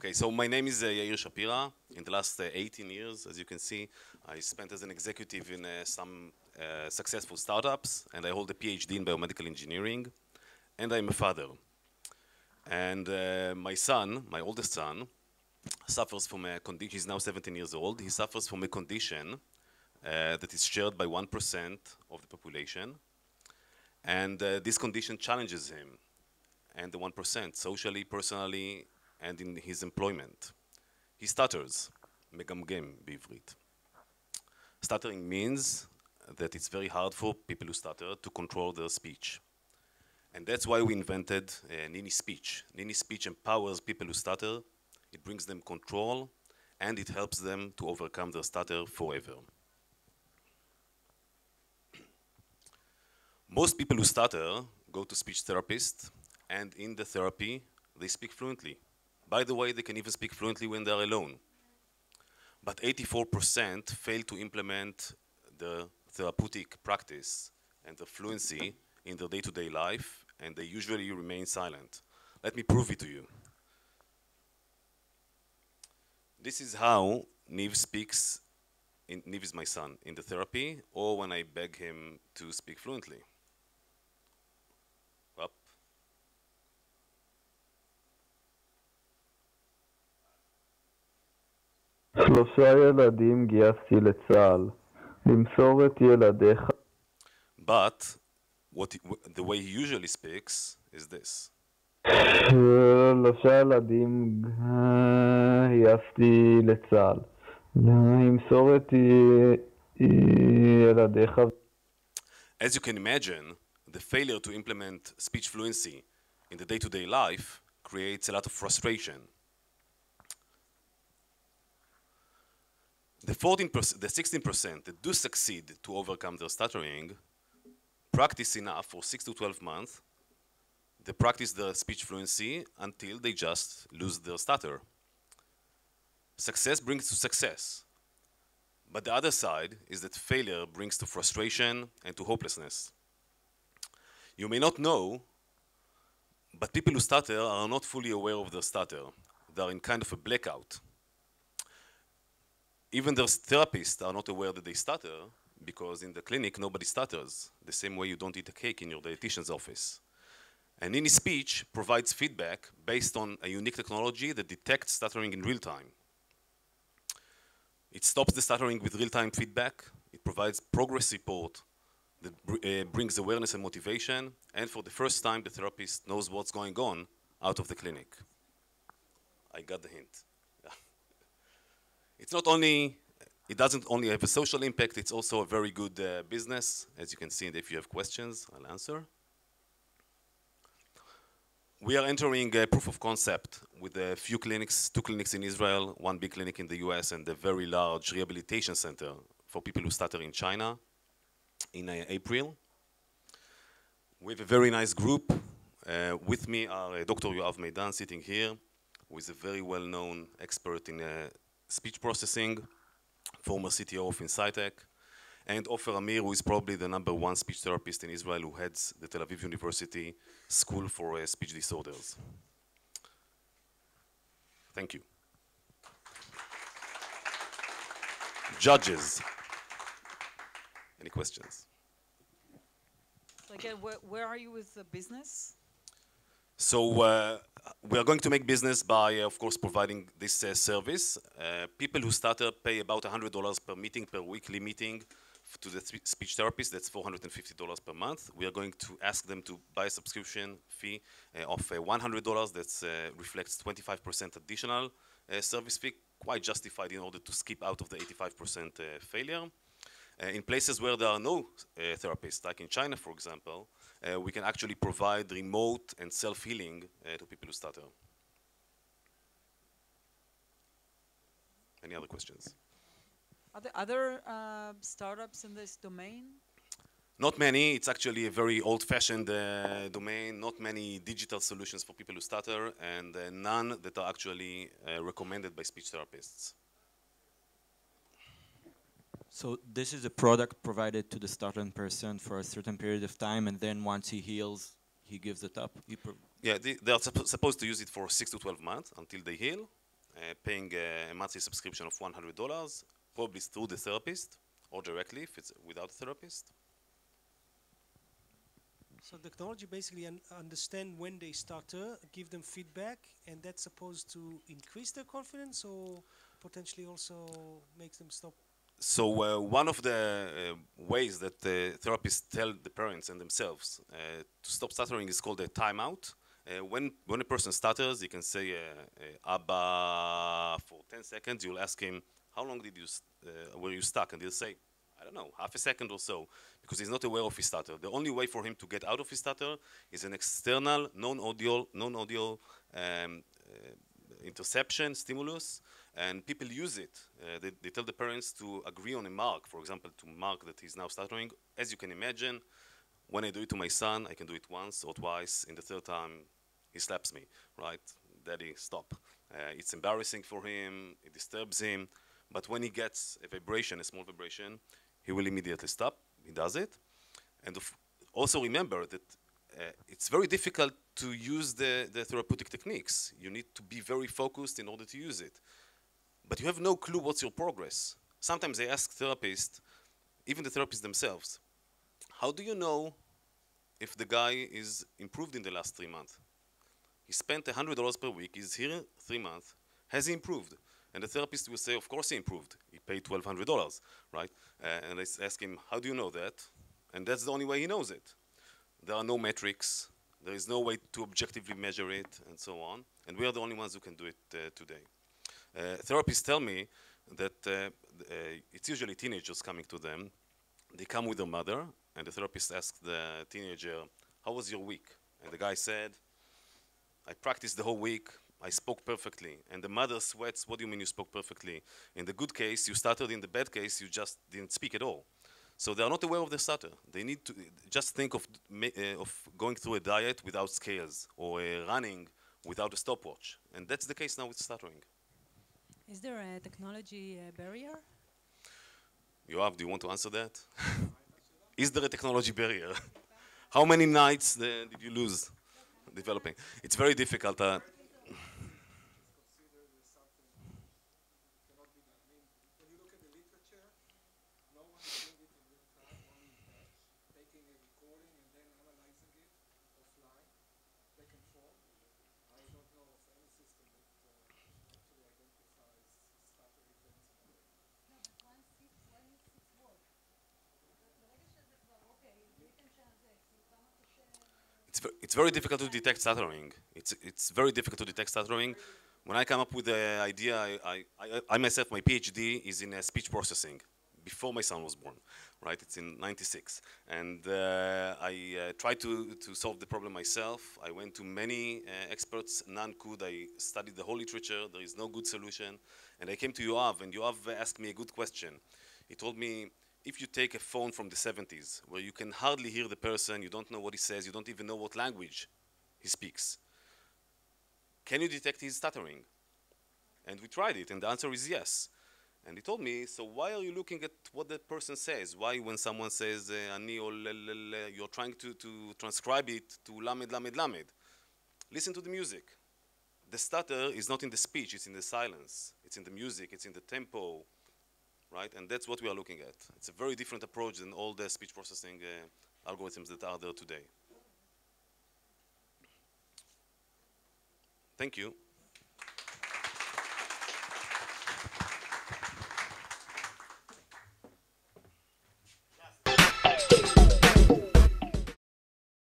Okay, so my name is Yair Shapira. In the last 18 years, as you can see, I spent as an executive in some successful startups, and I hold a PhD in biomedical engineering, and I'm a father. And my son, my oldest son, suffers from a condition. He's now 17 years old. He suffers from a condition that is shared by 1% of the population, and this condition challenges him and the 1%, socially, personally, and in his employment. He stutters, מגמגם בעברית. Stuttering means that it's very hard for people who stutter to control their speech. And that's why we invented NiNiSpeech. NiNiSpeech empowers people who stutter, it brings them control, and it helps them to overcome their stutter forever. Most people who stutter go to speech therapists, and in the therapy, they speak fluently. By the way, they can even speak fluently when they're alone. But 84% fail to implement the therapeutic practice and the fluency in their day-to-day life, and they usually remain silent. Let me prove it to you. This is how Niv speaks, Niv is my son, in the therapy, or when I beg him to speak fluently. Up. שלושה ילדים גייסתי לצה"ל, למסור את ילדיך. But the way he usually speaks is this. שלושה ילדים גייסתי לצה"ל, למסור את ילדיך. As you can imagine, the failure to implement speech fluency in the day-to-day life creates a lot of frustration. The 16% that do succeed to overcome their stuttering practice enough for 6 to 12 months. They practice their speech fluency until they just lose their stutter. Success brings to success. But the other side is that failure brings to frustration and to hopelessness. You may not know, but people who stutter are not fully aware of their stutter. They are in kind of a blackout. Even their therapists are not aware that they stutter, because in the clinic nobody stutters, the same way you don't eat a cake in your dietitian's office. And NiNiSpeech provides feedback based on a unique technology that detects stuttering in real time. It stops the stuttering with real-time feedback. It provides progress report that brings awareness and motivation. And for the first time, the therapist knows what's going on out of the clinic. I got the hint. It's not only, it doesn't only have a social impact, it's also a very good business. As you can see, and if you have questions, I'll answer. We are entering a proof of concept with a few clinics, 2 clinics in Israel, 1 big clinic in the US, and a very large rehabilitation center for people who stutter in China in April. We have a very nice group. With me are Dr. Yoav Meidan sitting here, who is a very well-known expert in speech processing, former CTO of Insightec, and Ofer Amir, who is probably the #1 speech therapist in Israel, who heads the Tel Aviv University School for Speech Disorders. Thank you. Judges, any questions? Again, where are you with the business? So we are going to make business by, of course, providing this service. People who stutter pay about $100 per meeting, per weekly meeting, to the speech therapist. That's $450 per month. We are going to ask them to buy a subscription fee of $100. That reflects 25% additional service fee, quite justified in order to skip out of the 85% failure. In places where there are no therapists, like in China, for example, we can actually provide remote and self-healing to people who stutter. Any other questions? Are there other startups in this domain? Not many. It's actually a very old-fashioned domain. Not many digital solutions for people who stutter, and none that are actually recommended by speech therapists. So this is a product provided to the stuttering person for a certain period of time, and then once he heals, he gives it up? Yeah, they are supposed to use it for 6 to 12 months until they heal, paying a monthly subscription of $100, probably through the therapist or directly if it's without a therapist. So technology basically understand when they stutter, give them feedback, and that's supposed to increase their confidence or potentially also makes them stop. So one of the ways that therapists tell the parents and themselves to stop stuttering is called a timeout. When a person stutters, you can say Abba for 10 seconds. You'll ask him, how long were you stuck? And he'll say, I don't know, half a second or so, because he's not aware of his stutter. The only way for him to get out of his stutter is an external, non-audio interception, stimulus, and people use it. They tell the parents to agree on a mark, for example, to mark that he's now stuttering. As you can imagine, when I do it to my son, I can do it once or twice. In the third time, he slaps me, right? Daddy, stop. It's embarrassing for him, it disturbs him, but when he gets a vibration, a small vibration, he will immediately stop. He does it. And also remember that it's very difficult to use the therapeutic techniques. You need to be very focused in order to use it. But you have no clue what's your progress. Sometimes I ask therapists, even the therapists themselves, how do you know if the guy is improved in the last 3 months? He spent $100 per week, he's here 3 months, has he improved? And the therapist will say, of course he improved. He paid $1,200, right? And I ask him, how do you know that? And that's the only way he knows it. There are no metrics. There is no way to objectively measure it, and so on. And we are the only ones who can do it today. Therapists tell me that it's usually teenagers coming to them. They come with their mother, and the therapist asks the teenager, how was your week? And the guy said, I practiced the whole week. I spoke perfectly. And the mother sweats, what do you mean you spoke perfectly? In the good case, you stuttered. In the bad case, you just didn't speak at all. So they are not aware of the stutter. They need to just think of going through a diet without scales or running without a stopwatch. And that's the case now with stuttering. Is there a technology barrier? Yoav, do you want to answer that? Is there a technology barrier? How many nights did you lose developing? It's very difficult. It's very difficult to detect stuttering. It's very difficult to detect stuttering. When I come up with the idea, I myself, my PhD is in speech processing before my son was born, right? It's in '96. And I tried to solve the problem myself. I went to many experts, none could. I studied the whole literature, there is no good solution. And I came to Yoav, and Yoav asked me a good question. He told me, if you take a phone from the 70s, where you can hardly hear the person, you don't know what he says, you don't even know what language he speaks, can you detect his stuttering? And we tried it, and the answer is yes. And he told me, so why are you looking at what that person says? Why when someone says, ani or you're trying to transcribe it to lamed, lamed, lamed? Listen to the music. The stutter is not in the speech, it's in the silence. It's in the music, it's in the tempo. Right? And that's what we are looking at. It's a very different approach than all the speech processing algorithms that are there today. Thank you.